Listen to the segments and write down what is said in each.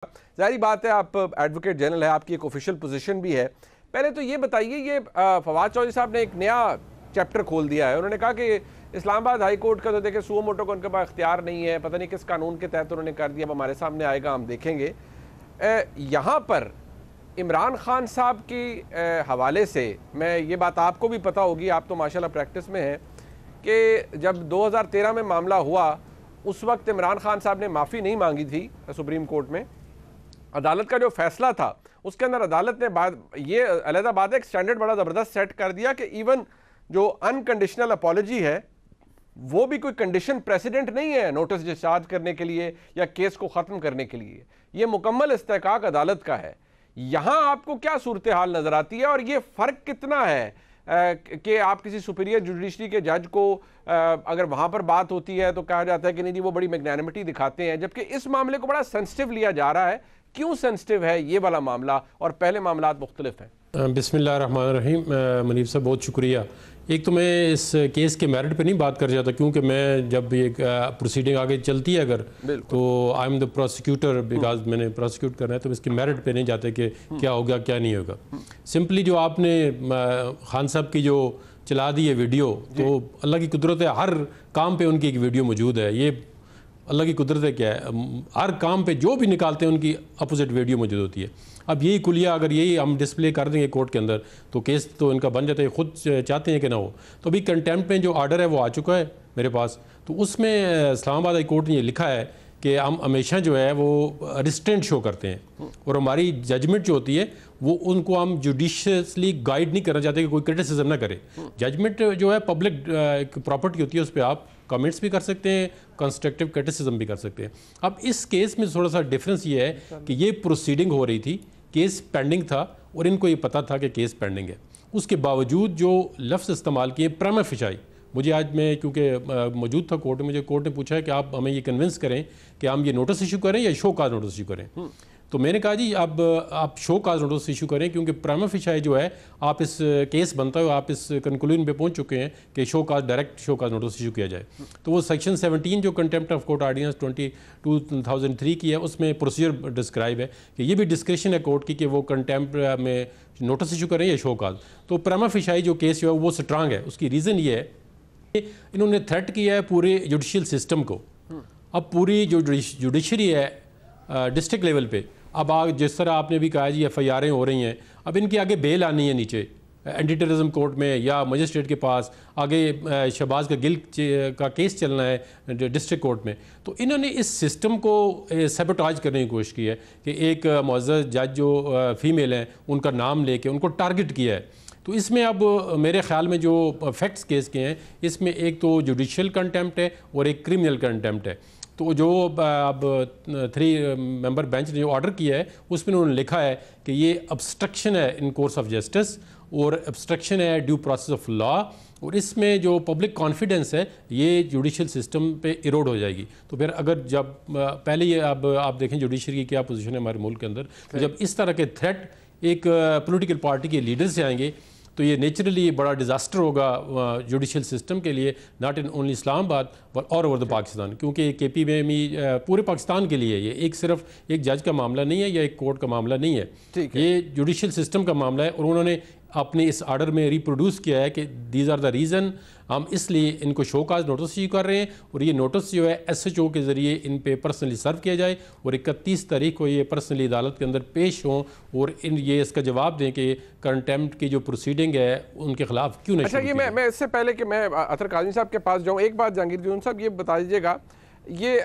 ज़ाहिर बात है, आप एडवोकेट जनरल है, आपकी एक ऑफिशियल पोजीशन भी है। पहले तो ये बताइए, ये फवाद चौधरी साहब ने एक नया चैप्टर खोल दिया है। उन्होंने कहा कि इस्लामाबाद हाई कोर्ट का तो देखें सुओ मोटो का उनके पास इख्तियार नहीं है, पता नहीं किस कानून के तहत उन्होंने कर दिया, अब हमारे सामने आएगा, हम देखेंगे। यहाँ पर इमरान खान साहब की हवाले से मैं ये बात आपको भी पता होगी, आप तो माशाल्लाह प्रैक्टिस में हैं, कि जब 2013 में मामला हुआ उस वक्त इमरान खान साहब ने माफ़ी नहीं मांगी थी सुप्रीम कोर्ट में। अदालत का जो फैसला था उसके अंदर अदालत ने ये अलहदा बात है, एक स्टैंडर्ड बड़ा ज़बरदस्त सेट कर दिया कि इवन जो अनकंडीशनल अपॉलॉजी है वो भी कोई कंडीशन प्रेसिडेंट नहीं है नोटिस डिस्चार्ज करने के लिए या केस को ख़त्म करने के लिए। ये मुकम्मल इस्तेहकाक अदालत का है। यहाँ आपको क्या सूरत हाल नज़र आती है और ये फ़र्क कितना है कि आप किसी सुपीरियर जुडिशरी के जज को अगर वहाँ पर बात होती है तो कहा जाता है कि नहीं जी वो बड़ी मैग्नानिमिटी दिखाते हैं, जबकि इस मामले को बड़ा सेंसिटिव लिया जा रहा है। क्यों सेंसिटिव है ये वाला मामला और पहले मामला मुख्तलिफ हैं? बिस्मिल्लाहिर्रहमानिर्रहीम। मनीफ साहब बहुत शुक्रिया। एक तो मैं इस केस के मेरिट पे नहीं बात कर जाता, क्योंकि मैं जब ये प्रोसीडिंग आगे चलती है अगर तो I am the prosecutor, because मैंने प्रोसिक्यूट करना है, तो इसके मेरिट पे नहीं जाते कि क्या होगा क्या नहीं होगा। सिंपली जो आपने खान साहब की जो चला दी है वीडियो, तो अल्लाह की कुदरत है, हर काम पे उनकी एक वीडियो मौजूद है। ये अल्लाह की कुदरत है, क्या है, हर काम पे जो भी निकालते हैं उनकी अपोजिट वीडियो मौजूद होती है। अब यही कुलिया अगर यही हम डिस्प्ले कर देंगे कोर्ट के अंदर तो केस तो इनका बन जाता है, खुद चाहते हैं कि ना हो। तो अभी कंटेम्प्ट में जो आर्डर है वो आ चुका है मेरे पास, तो उसमें इस्लामाबाद हाई कोर्ट ने ये लिखा है कि हम हमेशा जो है वो रिस्ट्रेंट शो करते हैं और हमारी जजमेंट जो होती है वो उनको हम जुडिशियसली गाइड नहीं करना चाहते कि कोई क्रिटिसिज्म ना करे। जजमेंट जो है पब्लिक प्रॉपर्टी होती है, उस पर आप कमेंट्स भी कर सकते हैं, कंस्ट्रक्टिव क्रिटिसिज्म भी कर सकते हैं। अब इस केस में थोड़ा सा डिफरेंस ये है कि ये प्रोसीडिंग हो रही थी, केस पेंडिंग था और इनको ये पता था कि केस पेंडिंग है। उसके बावजूद जो लफ्ज़ इस्तेमाल किए प्रमा फिशाई, मुझे आज मैं क्योंकि मौजूद था कोर्ट में, मुझे कोर्ट ने पूछा है कि आप हमें ये कन्विंस करें कि हम ये नोटिस इशू करें या शो काज नोटिस इशू करें। तो मैंने कहा जी अब आप शो काज नोटिस इशू करें, क्योंकि प्रमा फिशाई जो है आप इस केस बनता है, आप इस कंक्लूजन पे पहुंच चुके हैं कि show cause direct show cause notice issue किया जाए। तो वो सेक्शन 17 जो कंटेम्प्ट ऑफ कोर्ट ऑर्डिनेंस 2003 की है, उसमें प्रोसीजर डिस्क्राइब है कि ये भी डिस्क्रिप्शन है कोर्ट की कि वो कंटेम्प्ट में नोटिस इशू करें या शो काज। तो प्रमा फिशाई जो केस जो है वो स्ट्रांग है। उसकी रीज़न ये है इन्होंने थ्रेट किया है पूरे जुडिशियल सिस्टम को। अब पूरी जो जुडिशरी है डिस्ट्रिक्ट लेवल पे, अब आग जिस तरह आपने भी कहा जी FIR हो रही हैं, अब इनके आगे बेल आनी है नीचे एंटी टेररिज्म कोर्ट में या मजिस्ट्रेट के पास, आगे शहबाज का गिल का केस चलना है डिस्ट्रिक्ट कोर्ट में। तो इन्होंने इस सिस्टम को सैबोटाज करने की कोशिश की है कि एक मुअज़्ज़ज़ जज जो फीमेल हैं उनका नाम लेके उनको टारगेट किया है। तो इसमें अब मेरे ख्याल में जो फैक्ट्स केस के हैं, इसमें एक तो जुडिशियल कंटेम्प्ट है और एक क्रिमिनल कंटेम्प्ट है। तो जो अब 3 मेंबर बेंच ने जो ऑर्डर किया है उसमें उन्होंने लिखा है कि ये ऑब्स्ट्रक्शन है इन कोर्स ऑफ जस्टिस और ऑब्स्ट्रक्शन है ड्यू प्रोसेस ऑफ लॉ, और इसमें जो पब्लिक कॉन्फिडेंस है ये जुडिशियल सिस्टम पे इरोड हो जाएगी। तो फिर अगर जब पहले ये अब आप देखें जुडिशरी की क्या पोजीशन है हमारे मुल्क के अंदर, तो जब इस तरह के थ्रेट एक पॉलिटिकल पार्टी के लीडर से आएंगे तो ये नेचुरली बड़ा डिज़ास्टर होगा जुडिशियल सिस्टम के लिए, not in only Islamabad but all over the Pakistan. क्योंकि KP में पूरे पाकिस्तान के लिए ये एक सिर्फ एक जज का मामला नहीं है या एक कोर्ट का मामला नहीं है, ये जुडिशियल सिस्टम का मामला है। और उन्होंने अपने इस आर्डर में रिप्रोड्यूस किया है कि दीज आर द रीज़न, हम इसलिए इनको शो काज नोटिस इशू कर रहे हैं और ये नोटिस जो है SHO के ज़रिए इन पे पर्सनली सर्व किया जाए और 31 तारीख को ये पर्सनली अदालत के अंदर पेश हों और ये इसका जवाब दें कि कंटेम्प्ट की जो प्रोसीडिंग है उनके खिलाफ क्यों नहीं। अच्छा, ये मैं इससे पहले कि मैं अतर काज़मी साहब के पास जाऊँ, एक बात जहांगीर जून साहब ये बता दीजिएगा, ये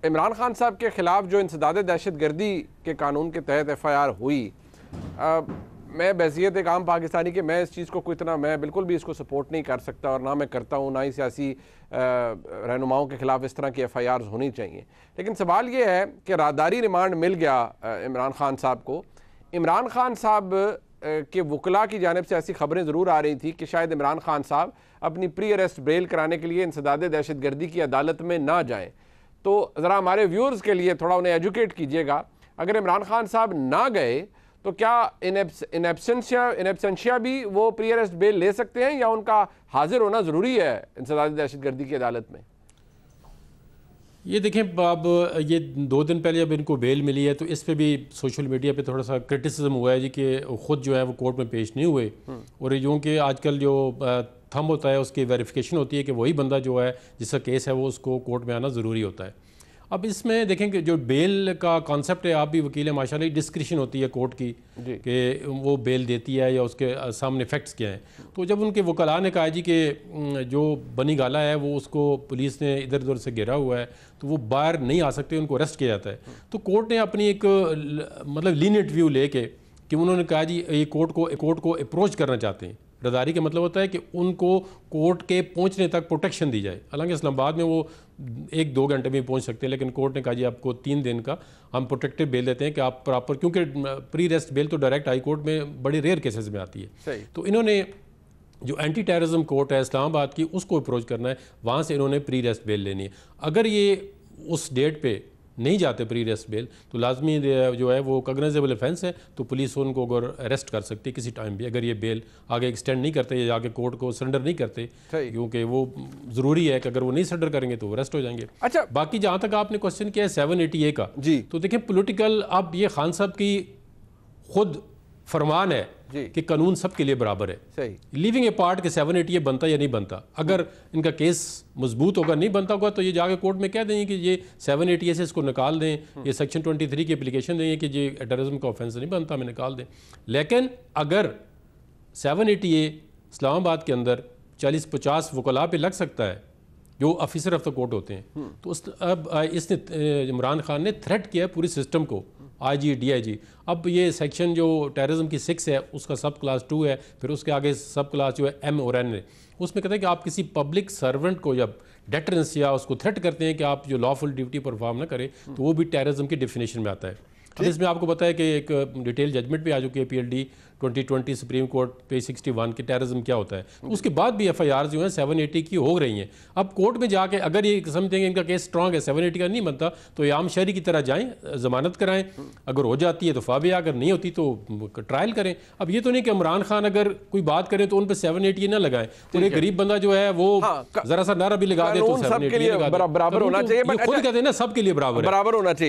इमरान खान साहब के ख़िलाफ़ जो इंसदाद दहशत गर्दी के कानून के तहत FIR हुई, मैं बहसियत एक आम पाकिस्तानी के मैं इस चीज़ को कोई इतना, मैं बिल्कुल भी इसको सपोर्ट नहीं कर सकता और ना मैं करता हूँ, ना ही सियासी रहनुमाओं के ख़िलाफ़ इस तरह की FIRs होनी चाहिए। लेकिन सवाल ये है कि राहदारी रिमांड मिल गया इमरान खान साहब को। इमरान खान साहब के वकला की जानिब से ऐसी खबरें ज़रूर आ रही थी कि शायद इमरान खान साहब अपनी प्री अरेस्ट बेल कराने के लिए इंसदाद दहशत गर्दी की अदालत में ना जाएँ। तो ज़रा हमारे व्यूअर्स के लिए थोड़ा उन्हें एजुकेट कीजिएगा, अगर इमरान खान साहब ना गए तो क्या इन एब्सेंशिया भी वो प्री अरेस्ट बेल ले सकते हैं या उनका हाजिर होना ज़रूरी है इंसदाद दहशत गर्दी की अदालत में? ये देखें, अब ये 2 दिन पहले जब इनको बेल मिली है तो इस पे भी सोशल मीडिया पे थोड़ा सा क्रिटिसिज्म हुआ है जी कि ख़ुद जो है वो कोर्ट में पेश नहीं हुए, और यूँ कि आजकल जो थंब होता है उसकी वेरिफिकेशन होती है कि वही बंदा जो है जिसका केस है वो उसको कोर्ट में आना ज़रूरी होता है। अब इसमें देखें कि जो बेल का कॉन्सेप्ट है, आप भी वकील हैं माशाल्लाह, डिस्क्रिशन होती है कोर्ट की कि वो बेल देती है या उसके सामने फैक्ट्स क्या हैं। तो जब उनके वकला ने कहा जी कि जो बनी गाला है वो उसको पुलिस ने इधर उधर से घेरा हुआ है तो वो बाहर नहीं आ सकते, उनको अरेस्ट किया जाता है, तो कोर्ट ने अपनी एक मतलब लीनियंट व्यू लेके कि उन्होंने कहा जी ये कोर्ट को अप्रोच करना चाहते हैं। रदारी का मतलब होता है कि उनको कोर्ट के पहुंचने तक प्रोटेक्शन दी जाए। हालांकि इस्लामाबाद में वो 1-2 घंटे में पहुंच सकते हैं, लेकिन कोर्ट ने कहा जी आपको 3 दिन का हम प्रोटेक्टिव बेल देते हैं कि आप प्रॉपर, क्योंकि प्री रेस्ट बेल तो डायरेक्ट हाई कोर्ट में बड़े रेयर केसेस में आती है। तो इन्होंने जो एंटी टेररिज्म कोर्ट है इस्लामाबाद की उसको अप्रोच करना है, वहाँ से इन्होंने प्री रेस्ट बेल लेनी है। अगर ये उस डेट पर नहीं जाते प्री रेस्ट बेल तो लाजमी जो है वो कॉग्निजेबल ऑफेंस है, तो पुलिस उनको अगर अरेस्ट कर सकती है किसी टाइम भी, अगर ये बेल आगे एक्सटेंड नहीं करते या आगे कोर्ट को सरेंडर नहीं करते, क्योंकि वो ज़रूरी है कि अगर वो नहीं सरेंडर करेंगे तो वो अरेस्ट हो जाएंगे। अच्छा, बाकी जहाँ तक आपने क्वेश्चन किया है 780A का जी, तो देखें पोलिटिकल, अब ये खान साहब की खुद फरमान है कि कानून सबके लिए बराबर है। सही, लिविंग ए पार्ट के 780A बनता या नहीं बनता, अगर इनका केस मजबूत होगा, नहीं बनता होगा तो ये जाके कोर्ट में कह देंगे कि ये 780A से इसको निकाल दें, ये सेक्शन 23 की एप्लीकेशन देंगे कि ये टेररिज्म का ऑफेंस नहीं बनता, हमें निकाल दें। लेकिन अगर 780A इस्लामाबाद के अंदर 40-50 वकला पे लग सकता है जो ऑफिसर ऑफ द कोर्ट होते हैं, तो अब इसने इमरान खान ने थ्रेट किया पूरी सिस्टम को, IG DIG। अब ये सेक्शन जो टेररिज्म की 6 है उसका सब क्लास 2 है, फिर उसके आगे सब क्लास जो है M और N है, उसमें कहते हैं कि आप किसी पब्लिक सर्वेंट को जब डेटरेंस या उसको थ्रेट करते हैं कि आप जो लॉफुल ड्यूटी परफॉर्म ना करें तो वो भी टेररिज्म की डेफिनेशन में आता है। अब इसमें आपको पता है कि एक डिटेल जजमेंट भी आ चुकी है PLD 2020 सुप्रीम कोर्ट पेज 61 कि टेररिज्म क्या होता है। उसके बाद भी FIR जो है 780 की हो रही हैं। अब कोर्ट में जाके अगर ये समझते हैं इनका केस स्ट्रांग है, 780 का नहीं बनता, तो ये आम शहरी की तरह जाएं, जमानत कराएं, अगर हो जाती है तो फाबिया, अगर नहीं होती तो ट्रायल करें। अब ये तो नहीं कि इमरान खान अगर कोई बात करें तो उन पर 780 ना लगाएं, तो एक गरीब बंदा जो है वो जरा सा नारा भी लगा दे तो 780 बराबर होना चाहिए, खुद कहते हैं ना सबके लिए बराबर होना चाहिए।